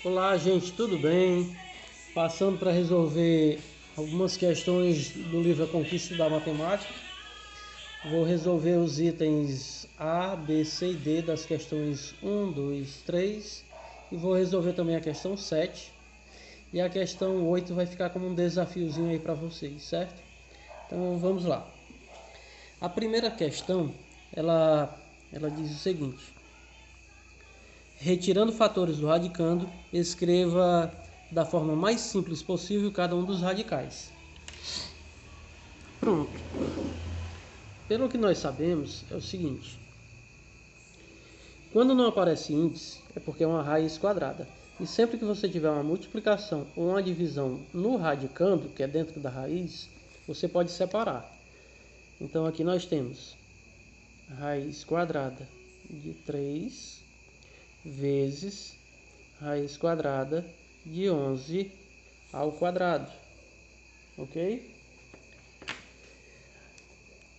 Olá, gente, tudo bem? Passando para resolver algumas questões do livro A Conquista da Matemática. Vou resolver os itens A, B, C e D das questões 1, 2, 3 e vou resolver também a questão 7. E a questão 8 vai ficar como um desafiozinho aí para vocês, certo? Então vamos lá. A primeira questão, ela diz o seguinte: retirando fatores do radicando, escreva da forma mais simples possível cada um dos radicais. Pronto. Pelo que nós sabemos, é o seguinte: quando não aparece índice, é porque é uma raiz quadrada. E sempre que você tiver uma multiplicação ou uma divisão no radicando, que é dentro da raiz, você pode separar. Então aqui nós temos raiz quadrada de 3 vezes raiz quadrada de 11 ao quadrado, ok?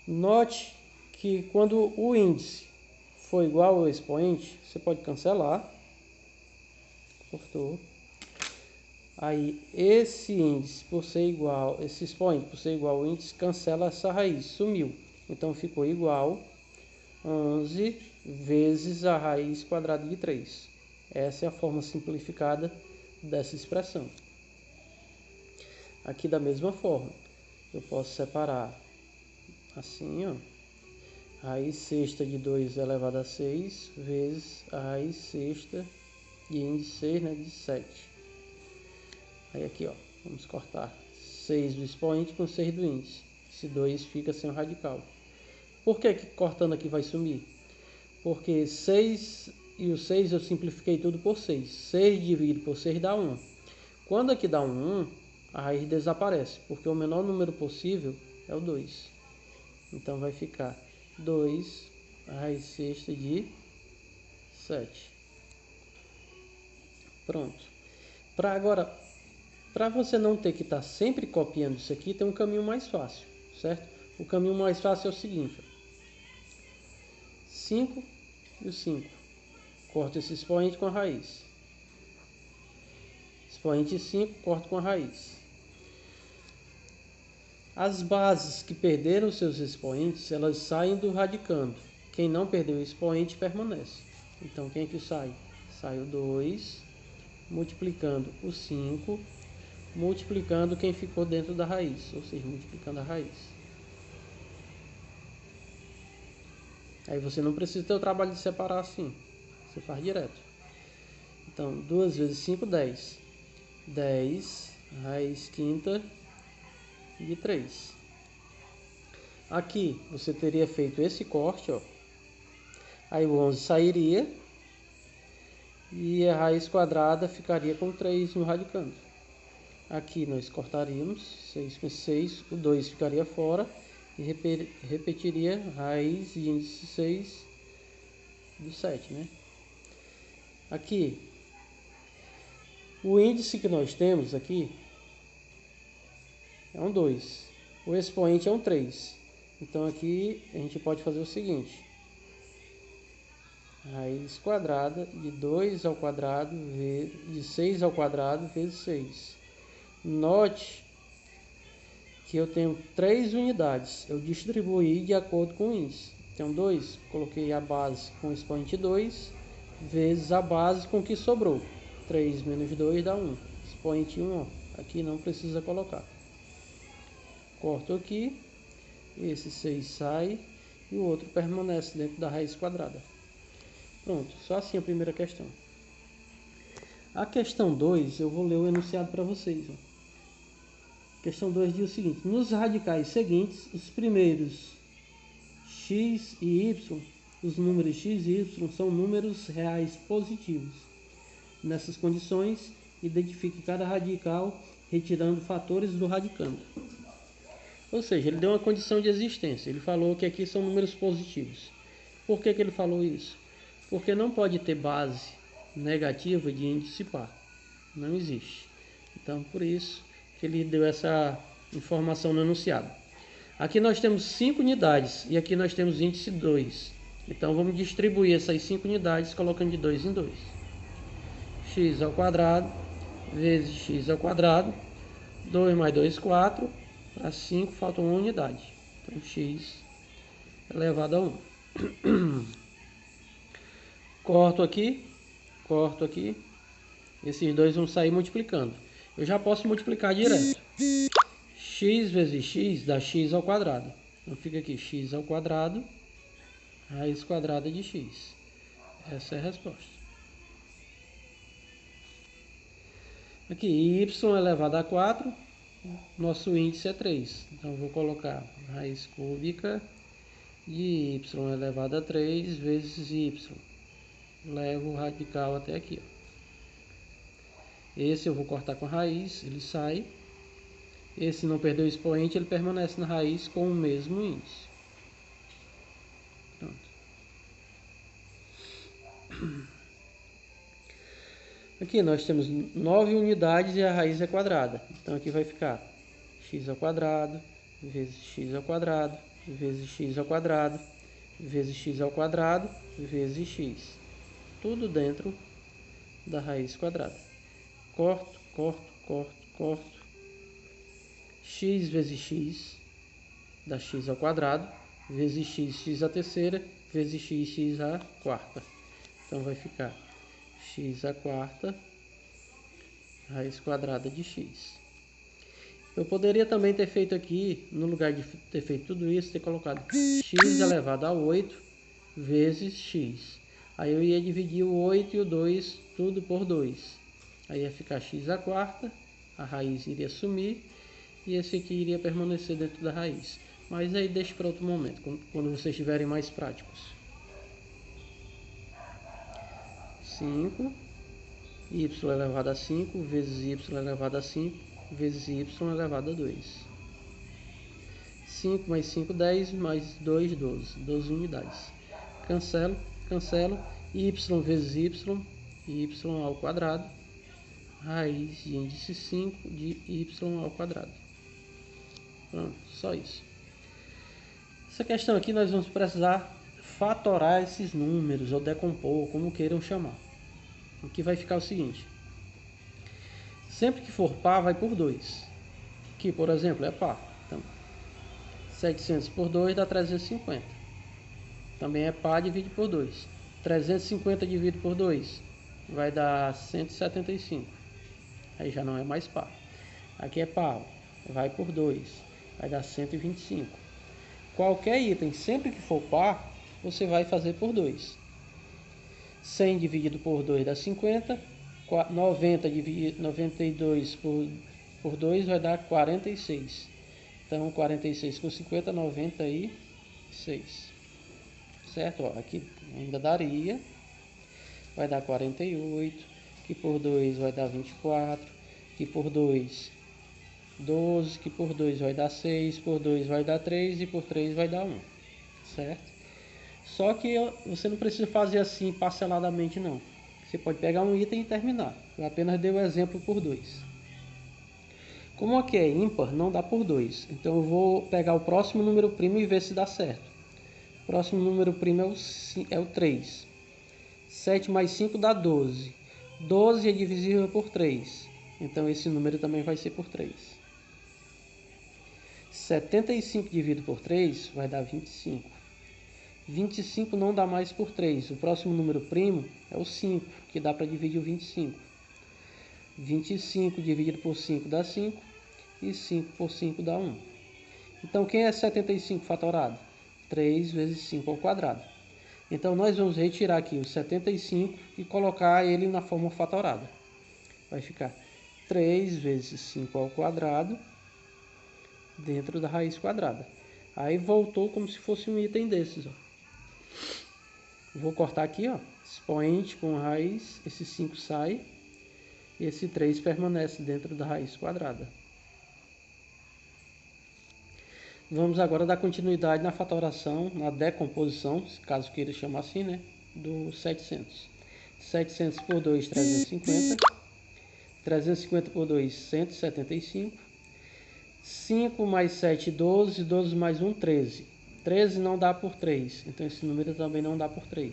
Note que quando o índice for igual ao expoente, você pode cancelar, cortou. Aí esse índice por ser igual, esse expoente por ser igual ao índice, cancela essa raiz, sumiu. Então ficou igual 11 vezes a raiz quadrada de 3. Essa é a forma simplificada dessa expressão. Aqui da mesma forma, eu posso separar assim, ó, raiz sexta de 2 elevado a 6 vezes a raiz sexta de índice 6, né, de 7. Aí aqui, ó, vamos cortar 6 do expoente com 6 do índice. Esse 2 fica sem o radical. Por que cortando aqui vai sumir? Porque 6 e o 6 eu simplifiquei tudo por 6. 6 dividido por 6 dá 1. Quando aqui dá 1, a raiz desaparece, porque o menor número possível é o 2. Então vai ficar 2 raiz sexta de 7. Pronto. Para você não ter que estar sempre copiando isso aqui, tem um caminho mais fácil, certo? O caminho mais fácil é o seguinte: 5 e o 5. Corto esse expoente com a raiz. Expoente 5, corto com a raiz. As bases que perderam seus expoentes, elas saem do radicando. Quem não perdeu o expoente permanece. Então, quem é que sai? Sai o 2, multiplicando o 5, multiplicando quem ficou dentro da raiz, ou seja, multiplicando a raiz. Aí você não precisa ter o trabalho de separar assim. Você faz direto. Então, 2 vezes 5, 10. 10 raiz quinta de 3. Aqui você teria feito esse corte, ó. Aí o 11 sairia e a raiz quadrada ficaria com 3 no radicando. Aqui nós cortaríamos 6 com 6, o 2 ficaria fora e repetiria raiz de índice 6 do 7, né? Aqui, o índice que nós temos aqui é um 2. O expoente é um 3. Então aqui a gente pode fazer o seguinte: raiz quadrada de 2 ao quadrado de 6 ao quadrado vezes 6. Note que eu tenho 3 unidades. Eu distribuí de acordo com o índice. Então 2, coloquei a base com o expoente 2 vezes a base com o que sobrou. 3 menos 2 dá 1. Expoente 1, ó, aqui não precisa colocar. Corto aqui, esse 6 sai e o outro permanece dentro da raiz quadrada. Pronto, só assim a primeira questão. A questão 2, eu vou ler o enunciado para vocês. Ó. Questão 2 diz o seguinte: nos radicais seguintes, os primeiros x e y, os números x e y são números reais positivos. Nessas condições, identifique cada radical retirando fatores do radicando. Ou seja, ele deu uma condição de existência. Ele falou que aqui são números positivos. Por que ele falou isso? Porque não pode ter base negativa de índice par. Não existe. Então, por isso que ele deu essa informação no enunciado. Aqui nós temos 5 unidades e aqui nós temos índice 2. Então, vamos distribuir essas 5 unidades colocando de 2 em 2. x ao quadrado vezes x ao quadrado. 2 mais 2, 4. Para 5 falta uma unidade. Então x elevado a 1. Corto aqui. Esses dois vão sair multiplicando. Eu já posso multiplicar direto. X vezes x dá x ao quadrado. Então fica aqui x ao quadrado, raiz quadrada de x. Essa é a resposta. Aqui, y elevado a 4, nosso índice é 3. Então eu vou colocar raiz cúbica de y elevado a 3 vezes y. Levo o radical até aqui, ó. Esse eu vou cortar com raiz, ele sai. Esse não perdeu o expoente, ele permanece na raiz com o mesmo índice. Pronto. Aqui nós temos 9 unidades e a raiz é quadrada. Então aqui vai ficar x ao quadrado, vezes x ao quadrado, vezes x ao quadrado, vezes x ao quadrado, vezes x. Tudo dentro da raiz quadrada. Corto. X vezes x dá x ao quadrado, vezes x à terceira, vezes x à quarta. Então vai ficar x à quarta, raiz quadrada de x. Eu poderia também ter feito aqui, no lugar de ter feito tudo isso, ter colocado x elevado a 8 vezes x. Aí eu ia dividir o 8 e o 2 tudo por 2. Aí ia ficar x à quarta, a raiz iria sumir e esse aqui iria permanecer dentro da raiz. Mas aí deixa para outro momento, quando vocês estiverem mais práticos. 5, y elevado a 5 vezes y elevado a 5 vezes y elevado a 2. 5 mais 5, 10, mais 2, 12. 12 unidades. Cancelo. Y vezes y ao quadrado, raiz de índice 5 de y ao quadrado. Pronto, só isso. Essa questão aqui nós vamos precisar fatorar esses números, ou decompor, como queiram chamar. Aqui vai ficar o seguinte. Sempre que for par, vai por 2. Aqui, por exemplo, é par. Então, 700 por 2 dá 350. Também é par, divide por 2. 350 dividido por 2 vai dar 175. Aí já não é mais par. Aqui é par, vai por 2, vai dar 125. Qualquer item, sempre que for par, você vai fazer por 2. 100 dividido por 2 dá 50. 92 por 2 vai dar 46. Então, 46 com 50, 96. Certo? Ó, aqui ainda daria. Vai dar 48. Aqui por 2 vai dar 24. Aqui por 2, 12. Aqui por 2 vai dar 6. Por 2 vai dar 3. E por 3 vai dar 1. Certo? Só que você não precisa fazer assim parceladamente, não. Você pode pegar um item e terminar. Eu apenas dei o exemplo por 2. Como aqui é ímpar, não dá por 2. Então eu vou pegar o próximo número primo e ver se dá certo. O próximo número primo é o 3. 7 mais 5 dá 12. 12 é divisível por 3. Então esse número também vai ser por 3. 75 dividido por 3 vai dar 25. 25 não dá mais por 3. O próximo número primo é o 5, que dá para dividir o 25. 25 dividido por 5 dá 5. E 5 por 5 dá 1. Então, quem é 75 fatorado? 3 vezes 5 ao quadrado. Então, nós vamos retirar aqui o 75 e colocar ele na forma fatorada. Vai ficar 3 vezes 5 ao quadrado dentro da raiz quadrada. Aí voltou como se fosse um item desses, ó. Vou cortar aqui, ó, expoente com raiz, esse 5 sai, e esse 3 permanece dentro da raiz quadrada. Vamos agora dar continuidade na fatoração, na decomposição, caso queira chamar assim, né, do 700. 700 por 2, 350. 350 por 2, 175. 5 mais 7, 12. 12 mais 1, 13. 13 não dá por 3, então esse número também não dá por 3.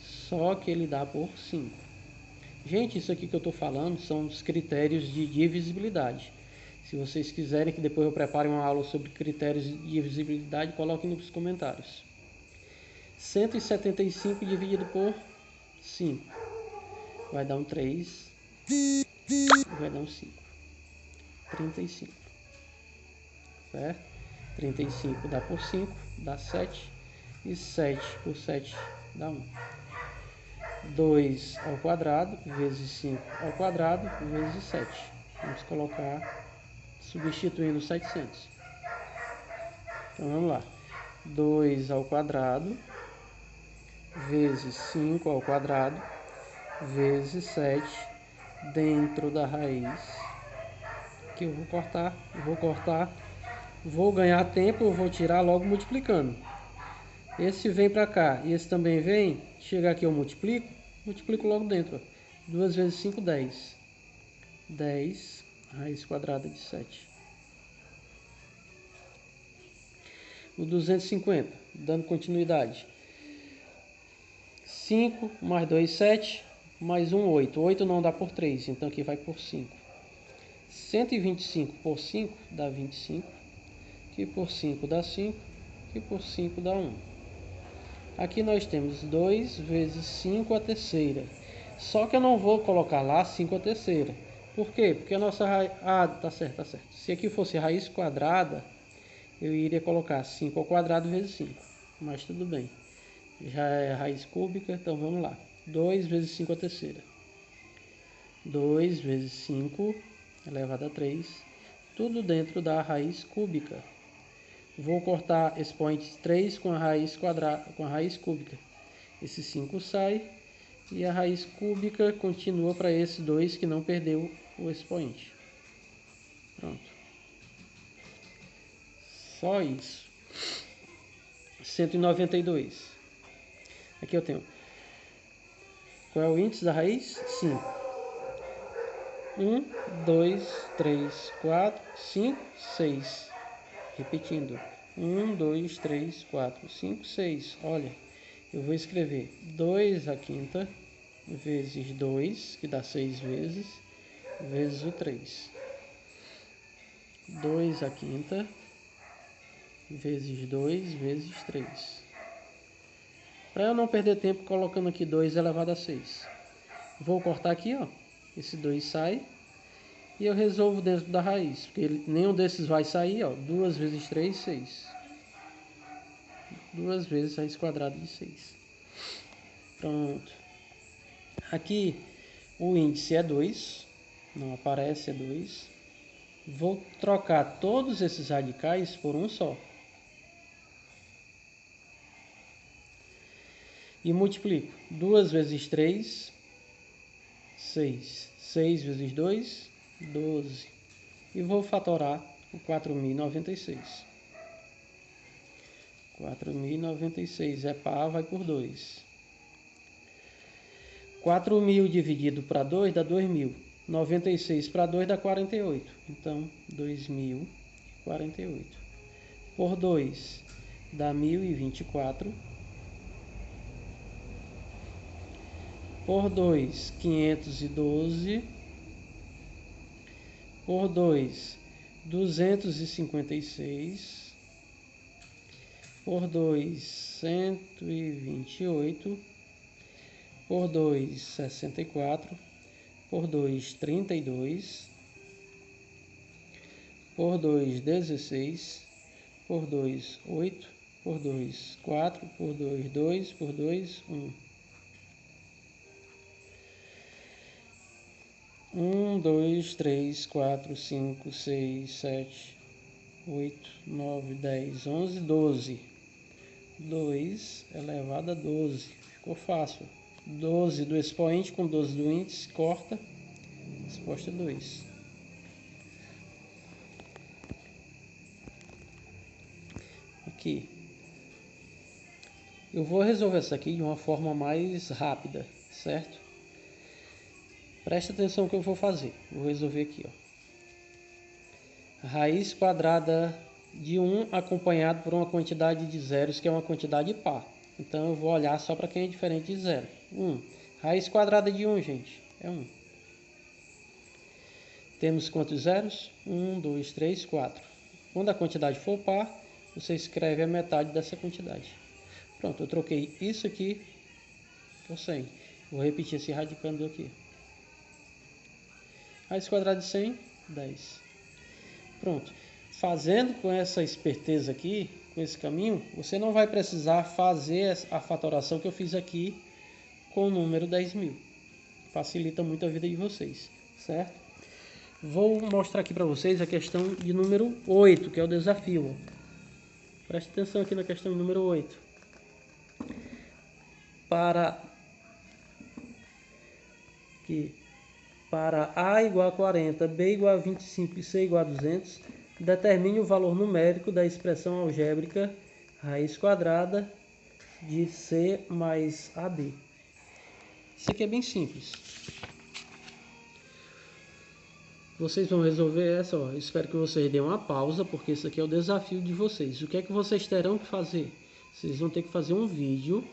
Só que ele dá por 5. Gente, isso aqui que eu estou falando são os critérios de divisibilidade. Se vocês quiserem que depois eu prepare uma aula sobre critérios de divisibilidade, coloquem nos comentários. 175 dividido por 5 vai dar um 3, vai dar um 5. 35, certo? 35 dá por 5, dá 7, e 7 por 7 dá 1. 2 ao quadrado vezes 5 ao quadrado vezes 7. Vamos colocar, substituindo 700. Então vamos lá. 2 ao quadrado vezes 5 ao quadrado vezes 7 dentro da raiz. Que eu vou cortar, vou ganhar tempo, eu vou tirar logo multiplicando. Esse vem para cá e esse também vem. Chegar aqui eu multiplico logo dentro. 2 vezes 5, 10. 10 raiz quadrada de 7. O 250, dando continuidade. 5 mais 2, 7, mais 1, 8. 8 não dá por 3, então aqui vai por 5. 125 por 5 dá 25. Aqui por 5 dá 5. Aqui por 5 dá 1. Aqui nós temos 2 vezes 5 a terceira. Só que eu não vou colocar lá 5 a terceira. Por quê? Porque a nossa raiz... Ah, tá certo, tá certo. Se aqui fosse raiz quadrada, eu iria colocar 5 ao quadrado vezes 5. Mas tudo bem. Já é raiz cúbica, então vamos lá. 2 vezes 5 a terceira. 2 vezes 5 elevado a 3. Tudo dentro da raiz cúbica. Vou cortar expoente 3 com a raiz quadrada, com a raiz cúbica. Esse 5 sai e a raiz cúbica continua para esse 2 que não perdeu o expoente. Pronto. Só isso. 192. Aqui eu tenho. Qual é o índice da raiz? 5. 1, 2, 3, 4, 5, 6. Repetindo. 1, 2, 3, 4, 5, 6. Olha, eu vou escrever 2 à quinta vezes 2, que dá 6 vezes, vezes o 3. 2 à quinta vezes 2 vezes 3. Para eu não perder tempo colocando aqui 2 elevado a 6. Vou cortar aqui, ó. Esse 2 sai. E eu resolvo dentro da raiz. Porque nenhum desses vai sair, ó. 2 vezes 3, 6. 2 vezes raiz quadrada de 6. Pronto. Aqui o índice é 2. Não aparece, é 2. Vou trocar todos esses radicais por um só. E multiplico. 2 vezes 3, 6. 6 vezes 2, 12. E vou fatorar o 4.096. 4.096 é par, vai por 2. 4.000 dividido para 2 dá 2.000. 96 para 2 dá 48. Então, 2.048. Por 2 dá 1.024. Por 2, 512. Por 2, 256. Por 2, 128. Por 2, 64. Por 2, 32. Por 2, 16. Por 2, 8. Por 2, 4. Por 2, 2. Por 2, 1. 1, 2, 3, 4, 5, 6, 7, 8, 9, 10, 11, 12. 2 elevado a 12. Ficou fácil. 12 do expoente com 12 do índice, corta. Resposta 2. Aqui. Eu vou resolver essa aqui de uma forma mais rápida, certo? Presta atenção no que eu vou fazer. Vou resolver aqui, ó. Raiz quadrada de 1 acompanhado por uma quantidade de zeros, que é uma quantidade par. Então eu vou olhar só para quem é diferente de 0. 1. Raiz quadrada de 1, gente. é 1. Temos quantos zeros? 1, 2, 3, 4. Quando a quantidade for par, você escreve a metade dessa quantidade. Pronto, eu troquei isso aqui por 100. Vou repetir esse radicando aqui. Raiz quadrada de 100, 10. Pronto. Fazendo com essa esperteza aqui, com esse caminho, você não vai precisar fazer a fatoração que eu fiz aqui com o número 10.000. Facilita muito a vida de vocês, certo? Vou mostrar aqui para vocês a questão de número 8, que é o desafio. Preste atenção aqui na questão de número 8. Para A igual a 40, B igual a 25 e C igual a 200, determine o valor numérico da expressão algébrica raiz quadrada de C mais AB. Isso aqui é bem simples. Vocês vão resolver essa, ó. Espero que vocês deem uma pausa, porque isso aqui é o desafio de vocês. O que é que vocês terão que fazer? Vocês vão ter que fazer um vídeo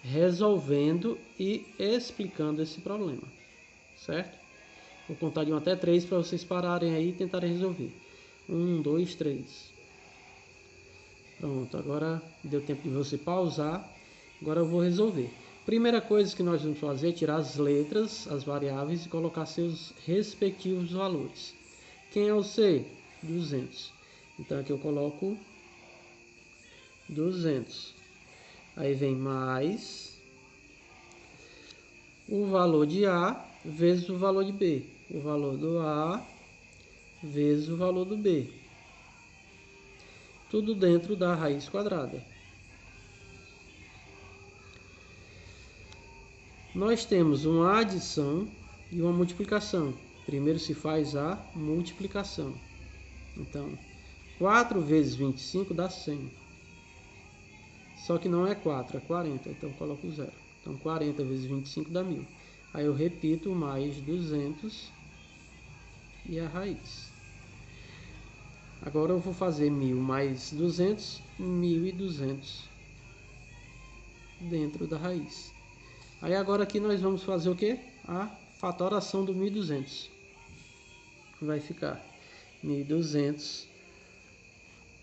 resolvendo e explicando esse problema, certo? Vou contar de 1 até 3 para vocês pararem aí e tentarem resolver. 1, 2, 3. Pronto, agora deu tempo de você pausar. Agora eu vou resolver. Primeira coisa que nós vamos fazer é tirar as letras, as variáveis e colocar seus respectivos valores. Quem é o C? 200. Então aqui eu coloco 200. Aí vem mais o valor de A vezes o valor de B. O valor do A vezes o valor do B. Tudo dentro da raiz quadrada. Nós temos uma adição e uma multiplicação. Primeiro se faz a multiplicação. Então, 4 vezes 25 dá 100. Só que não é 4, é 40. Então, eu coloco 0. Então, 40 vezes 25 dá 1000. Aí eu repito mais 200 e a raiz. Agora eu vou fazer 1000 mais 200, 1200 dentro da raiz. Aí agora aqui nós vamos fazer o que? A fatoração do 1200. Vai ficar 1200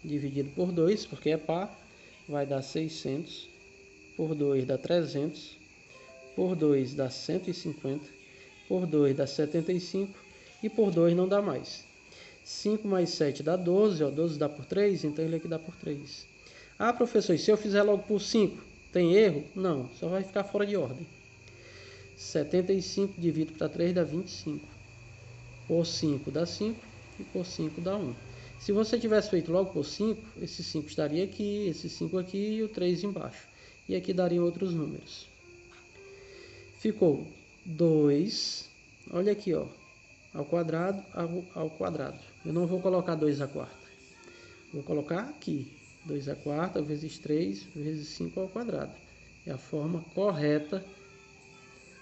dividido por 2, porque é par, vai dar 600. Por 2 dá 300. Por 2 dá 150. Por 2 dá 75. E por 2 não dá mais. 5 mais 7 dá 12. Ó, 12 dá por 3, então ele aqui dá por 3. Ah, professor, e se eu fizer logo por 5? Tem erro? Não, só vai ficar fora de ordem. 75 dividido para 3 dá 25. Por 5 dá 5 e por 5 dá 1. Se você tivesse feito logo por 5, esse 5 estaria aqui, esse 5 aqui e o 3 embaixo. E aqui dariam outros números. Ficou 2, olha aqui, ó, ao quadrado, ao quadrado. Eu não vou colocar 2 à quarta. Vou colocar aqui. 2 à quarta vezes 3 vezes 5 ao quadrado. É a forma correta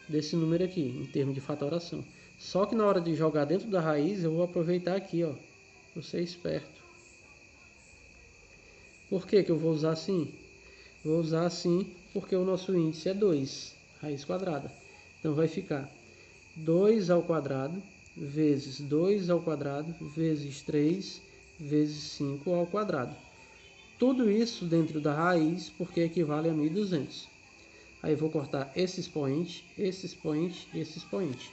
desse número aqui, em termos de fatoração. Só que na hora de jogar dentro da raiz, eu vou aproveitar aqui, ó, para ser esperto. Por que que eu vou usar assim? Vou usar assim porque o nosso índice é 2, raiz quadrada. Então vai ficar 2 ao quadrado vezes 2 ao quadrado vezes 3 vezes 5 ao quadrado. Tudo isso dentro da raiz, porque equivale a 1200. Aí eu vou cortar esse expoente, esse expoente e esse expoente.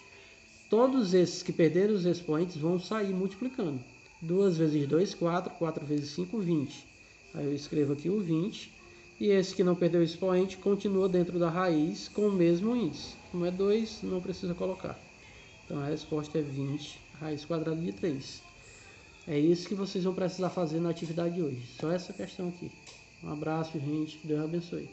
Todos esses que perderam os expoentes vão sair multiplicando. 2 vezes 2, 4. 4 vezes 5, 20. Aí eu escrevo aqui o 20. E esse que não perdeu o expoente continua dentro da raiz com o mesmo índice. Como é 2, não precisa colocar. Então a resposta é 20, raiz quadrada de 3. É isso que vocês vão precisar fazer na atividade de hoje. Só essa questão aqui. Um abraço, gente. Que Deus abençoe.